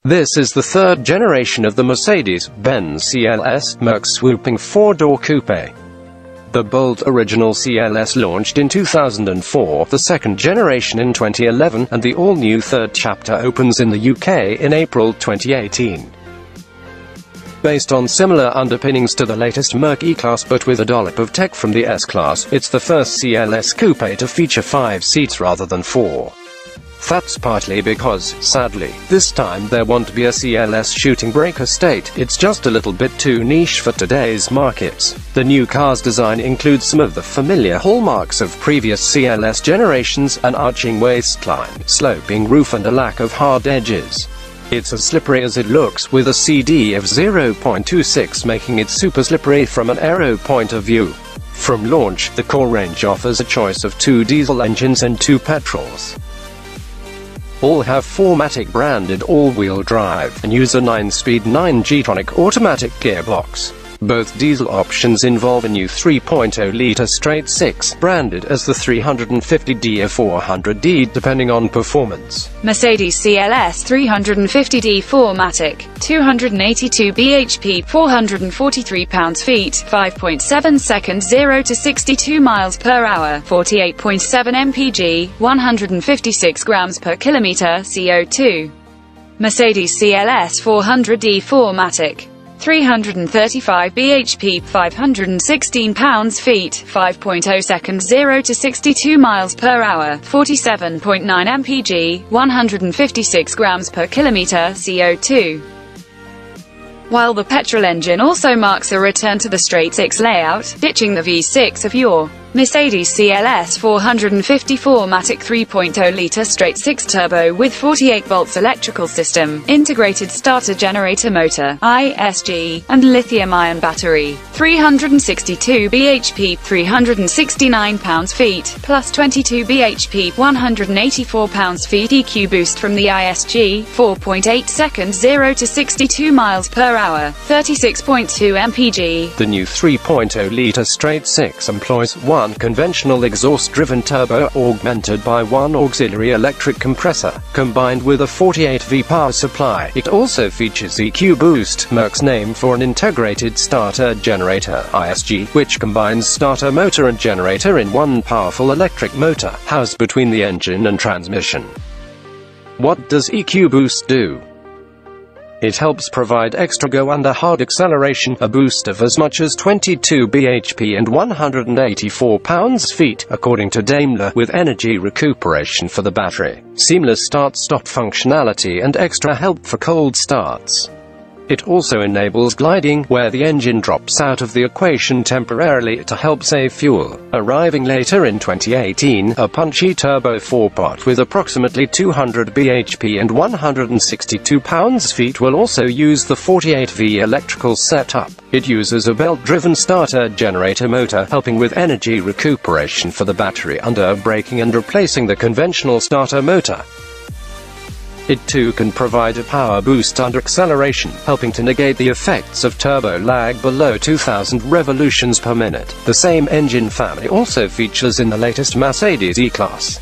This is the third generation of the Mercedes-Benz CLS, Merc's swooping four-door coupe. The bold original CLS launched in 2004, the second generation in 2011, and the all-new third chapter opens in the UK in April 2018. Based on similar underpinnings to the latest Merc E-Class but with a dollop of tech from the S-Class, it's the first CLS coupe to feature 5 seats rather than 4. That's partly because, sadly, this time there won't be a CLS shooting brake estate. It's just a little bit too niche for today's markets. The new car's design includes some of the familiar hallmarks of previous CLS generations: an arching waistline, sloping roof and a lack of hard edges. It's as slippery as it looks, with a CD of 0.26 making it super slippery from an aero point of view. From launch, the core range offers a choice of 2 diesel engines and 2 petrols. All have 4MATIC branded all-wheel drive, and use a 9-speed 9G-tronic automatic gearbox. Both diesel options involve a new 3.0-litre straight-six, branded as the 350D or 400D, depending on performance. Mercedes CLS 350D 4MATIC, 282 bhp, 443 pounds-feet, 5.7 seconds 0 to 62 miles per hour, 48.7 mpg, 156 grams per kilometer CO2. Mercedes CLS 400D 4MATIC, 335 bhp, 516 pounds-feet, 5.0 seconds 0 to 62 miles per hour, 47.9 mpg, 156 grams per kilometer CO2. While the petrol engine also marks a return to the straight-six layout, ditching the V6 of yore. Mercedes CLS 454 4MATIC 3.0-litre straight-six turbo with 48 volts electrical system, integrated starter-generator motor, ISG, and lithium-ion battery, 362 bhp, 369 pounds-feet, plus 22 bhp, 184 pounds-feet EQ boost from the ISG, 4.8 seconds 0 to 62 miles per hour, 36.2 mpg. The new 3.0-litre straight-six employs one conventional exhaust-driven turbo, augmented by one auxiliary electric compressor, combined with a 48V power supply. It also features EQ Boost, Merc's name for an integrated starter-generator, ISG, which combines starter motor and generator in one powerful electric motor, housed between the engine and transmission. What does EQ Boost do? It helps provide extra go under hard acceleration, a boost of as much as 22 bhp and 184 pounds-feet, according to Daimler, with energy recuperation for the battery, seamless start-stop functionality and extra help for cold starts. It also enables gliding, where the engine drops out of the equation temporarily to help save fuel. Arriving later in 2018, a punchy turbo 4-pot with approximately 200 bhp and 162 pounds-feet will also use the 48V electrical setup. It uses a belt-driven starter-generator motor, helping with energy recuperation for the battery under braking and replacing the conventional starter motor. It too can provide a power boost under acceleration, helping to negate the effects of turbo lag below 2000 revolutions per minute. The same engine family also features in the latest Mercedes E-Class.